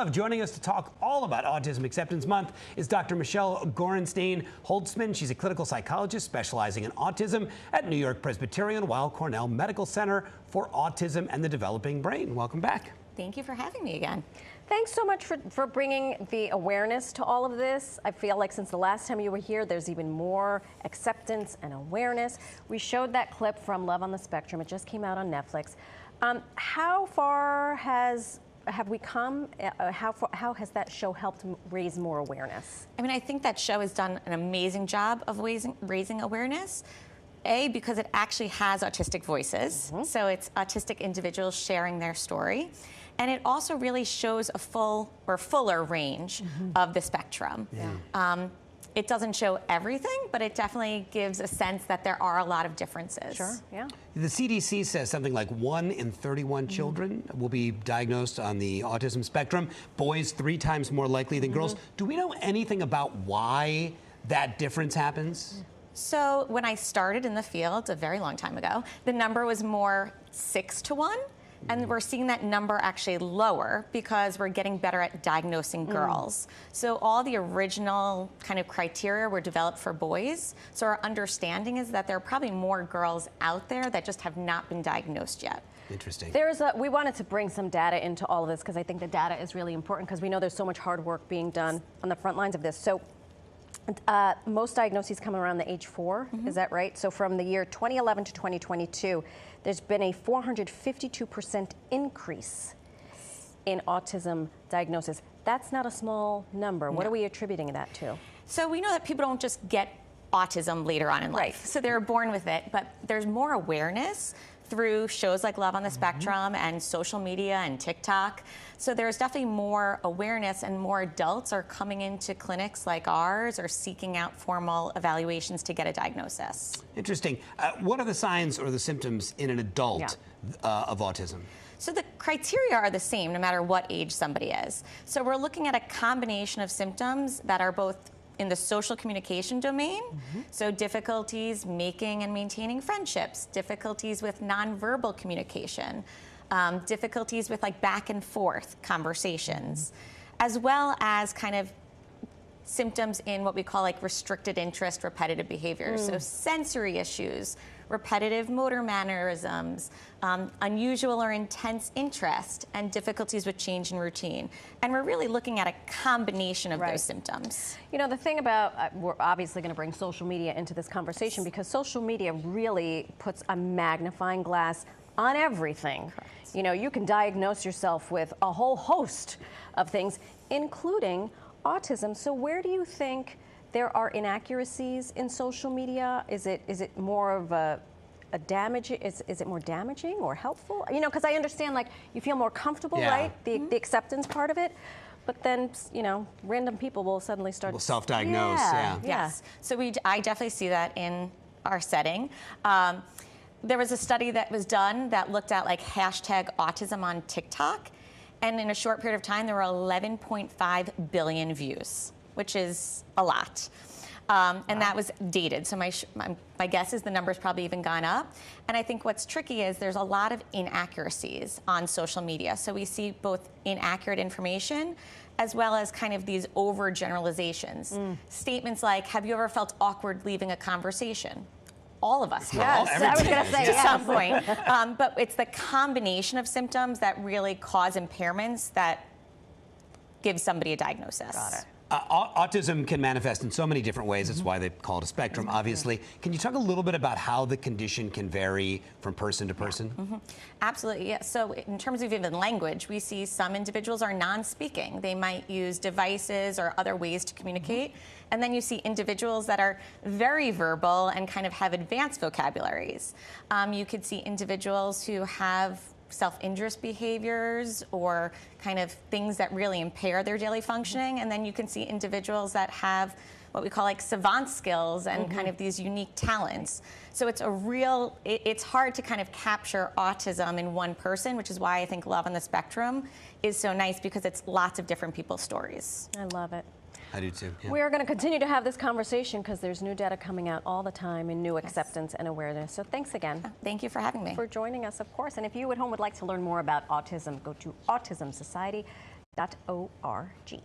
Joining us to talk all about Autism Acceptance Month is Dr. Michelle Gorenstein-Holtzman. She's a clinical psychologist specializing in autism at New York Presbyterian Weill Cornell Medical Center for Autism and the Developing Brain. Welcome back. Thank you for having me again. Thanks so much for bringing the awareness to all of this. I feel like since the last time you were here, there's even more acceptance and awareness. We showed that clip from Love on the Spectrum. It just came out on Netflix. How far have we come? How has that show helped raise more awareness? I mean, I think that show has done an amazing job of raising awareness. Because it actually has autistic voices. So it's autistic individuals sharing their story. And it also really shows a fuller range of the spectrum. Yeah. It doesn't show everything, but it definitely gives a sense that there are a lot of differences. Sure, yeah. The CDC says something like 1 in 31 children will be diagnosed on the autism spectrum. Boys 3 times more likely than girls. Do we know anything about why that difference happens? So when I started in the field a very long time ago, the number was more 6 to 1. And we're seeing that number actually lower because we're getting better at diagnosing girls. So all the original kind of criteria were developed for boys. So our understanding is that there are probably more girls out there that just have not been diagnosed yet. Interesting. We wanted to bring some data into all of this because I think the data is really important because we know there's so much hard work being done on the front lines of this. So most diagnoses come around the age 4, is that right? So from the year 2011 to 2022, there's been a 452% increase in autism diagnosis. That's not a small number. No. What are we attributing that to? So we know that people don't just get autism later on in life. So they're born with it, but there's more awareness through shows like Love on the Spectrum and social media and TikTok. So there's definitely more awareness and more adults are coming into clinics like ours or seeking out formal evaluations to get a diagnosis. Interesting. What are the signs or the symptoms in an adult of autism? So the criteria are the same no matter what age somebody is. So we're looking at a combination of symptoms that are both in the social communication domain, so difficulties making and maintaining friendships, difficulties with nonverbal communication, difficulties with like back and forth conversations, as well as kind of symptoms in what we call like restricted interest, repetitive behaviors. So sensory issues, repetitive motor mannerisms, unusual or intense interest, and difficulties with change in routine. And we're really looking at a combination of those symptoms. You know, the thing about, we're obviously going to bring social media into this conversation because social media really puts a magnifying glass on everything. Correct. You know, you can diagnose yourself with a whole host of things, including autism. So where do you think there are inaccuracies in social media? Is it more of a damage? Is it more damaging or helpful? You know, because I understand like you feel more comfortable, right? The acceptance part of it. But then, you know, random people will suddenly start self-diagnose. Yes. So I definitely see that in our setting. There was a study that was done that looked at like #autism on TikTok. And in a short period of time, there were 11.5 billion views, which is a lot. And that was dated. So my guess is the number's probably even gone up. And I think what's tricky is there's a lot of inaccuracies on social media. So we see both inaccurate information as well as kind of these overgeneralizations. Statements like, have you ever felt awkward leaving a conversation? All of us have. Yes, I was going to say to some point. But it's the combination of symptoms that really cause impairments that give somebody a diagnosis. Got it. Autism can manifest in so many different ways. That's why they call it a spectrum, obviously. Can you talk a little bit about how the condition can vary from person to person? Absolutely, yes. So in terms of even language, we see some individuals are non-speaking. They might use devices or other ways to communicate. And then you see individuals that are very verbal and kind of have advanced vocabularies. You could see individuals who have self-injurious behaviors or kind of things that really impair their daily functioning. And then you can see individuals that have what we call like savant skills and kind of these unique talents. So it's it's hard to kind of capture autism in one person, which is why I think Love on the Spectrum is so nice because it's lots of different people's stories. I love it. I do too. Yeah. We are going to continue to have this conversation because there's new data coming out all the time and new acceptance and awareness. So thanks again. Thank you for having me. For joining us, of course. And if you at home would like to learn more about autism, go to Autism Society. .org.